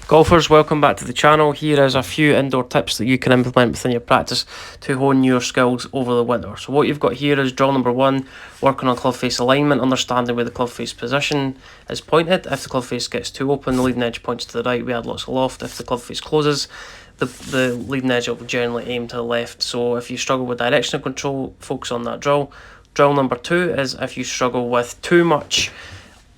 Golfers, welcome back to the channel. Here is a few indoor tips that you can implement within your practice to hone your skills over the winter. So what you've got here is drill number 1, working on club face alignment, understanding where the club face position is pointed. If the club face gets too open, the leading edge points to the right, we add lots of loft. If the club face closes, the leading edge will generally aim to the left. So if you struggle with directional control, focus on that drill. Drill number 2 is if you struggle with too much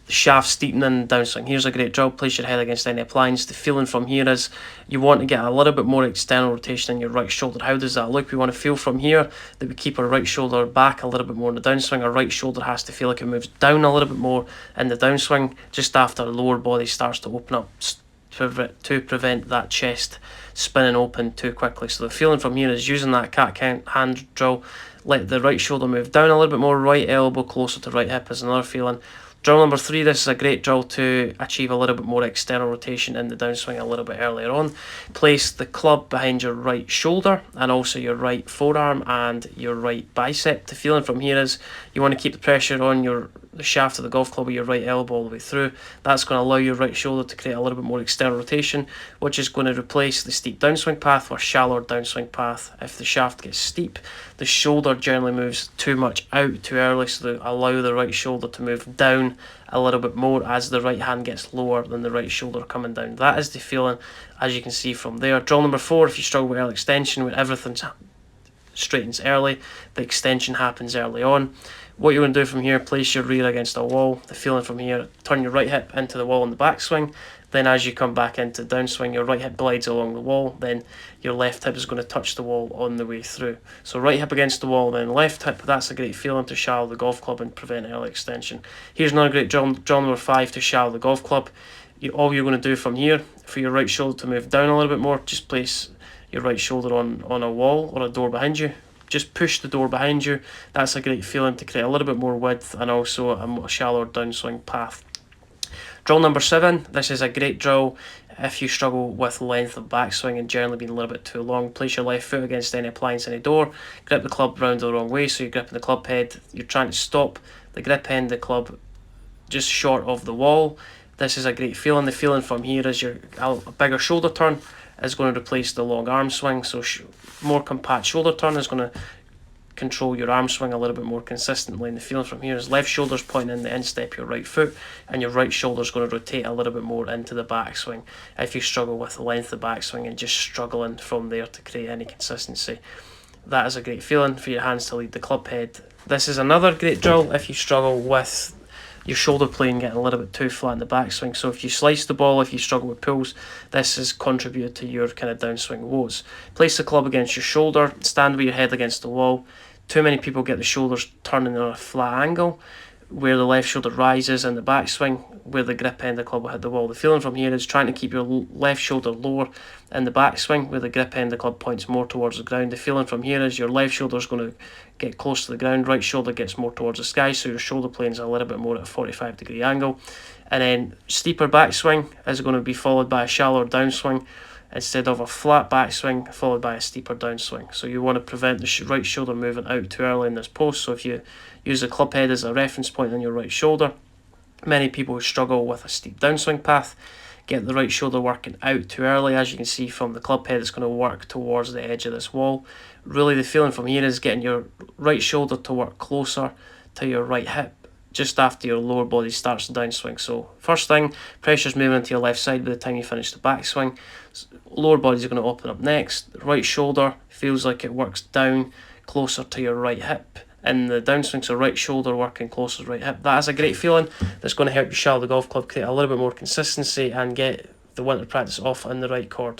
shaft steepening downswing. Here's a great drill. Place your head against any appliance. The feeling from here is you want to get a little bit more external rotation in your right shoulder. How does that look? We want to feel from here that we keep our right shoulder back a little bit more in the downswing. Our right shoulder has to feel like it moves down a little bit more in the downswing just after the lower body starts to open up to prevent that chest spinning open too quickly. So the feeling from here is using that cat hand drill. Let the right shoulder move down a little bit more. Right elbow closer to right hip is another feeling. Drill number 3, this is a great drill to achieve a little bit more external rotation in the downswing a little bit earlier on. Place the club behind your right shoulder and also your right forearm and your right bicep. The feeling from here is you want to keep the pressure on the shaft of the golf club with your right elbow all the way through. That's going to allow your right shoulder to create a little bit more external rotation, which is going to replace the steep downswing path with a shallower downswing path. If the shaft gets steep, the shoulder generally moves too much out too early, so they allow the right shoulder to move down a little bit more as the right hand gets lower than the right shoulder coming down. That is the feeling, as you can see from there. Drill number 4, if you struggle with early extension, when everything straightens early, the extension happens early on. What you're going to do from here, place your rear against a wall. The feeling from here, turn your right hip into the wall in the backswing. Then as you come back into downswing, your right hip glides along the wall. Then your left hip is going to touch the wall on the way through. So right hip against the wall, then left hip. That's a great feeling to shallow the golf club and prevent early extension. Here's another great drill number 5 to shallow the golf club. All you're going to do from here, for your right shoulder to move down a little bit more, just place your right shoulder on a wall or a door behind you. Just push the door behind you. That's a great feeling to create a little bit more width and also a shallower downswing path. Drill number 7, this is a great drill if you struggle with length of backswing and generally being a little bit too long. Place your left foot against any appliance, any door. Grip the club round the wrong way, so you're gripping the club head. You're trying to stop the grip end of the club just short of the wall. This is a great feeling. The feeling from here is a bigger shoulder turn is going to replace the long arm swing. So more compact shoulder turn is going to control your arm swing a little bit more consistently. And the feeling from here is left shoulder's pointing in the instep of your right foot, and your right shoulder's going to rotate a little bit more into the backswing if you struggle with the length of backswing and just struggling from there to create any consistency. That is a great feeling for your hands to lead the club head. This is another great drill if you struggle with your shoulder plane getting a little bit too flat in the backswing. So if you slice the ball, if you struggle with pulls, this has contributed to your kind of downswing woes. Place the club against your shoulder, stand with your head against the wall. Too many people get the shoulders turning on a flat angle where the left shoulder rises in the backswing, where the grip end of the club will hit the wall. The feeling from here is trying to keep your left shoulder lower in the backswing, where the grip end of the club points more towards the ground. The feeling from here is your left shoulder is going to get close to the ground, right shoulder gets more towards the sky, so your shoulder plane is a little bit more at a 45-degree angle. And then steeper backswing is going to be followed by a shallower downswing, instead of a flat backswing followed by a steeper downswing. So you want to prevent the right shoulder moving out too early in this post. So if you use the club head as a reference point on your right shoulder, many people who struggle with a steep downswing path get the right shoulder working out too early. As you can see from the club head, it's going to work towards the edge of this wall. Really the feeling from here is getting your right shoulder to work closer to your right hip just after your lower body starts the downswing. So first thing, pressure's moving to your left side by the time you finish the backswing. Lower body's going to open up next. Right shoulder feels like it works down closer to your right hip in the downswing, so right shoulder working closer to right hip. That is a great feeling that's going to help you shallow the golf club, create a little bit more consistency and get the winter practice off in the right chord.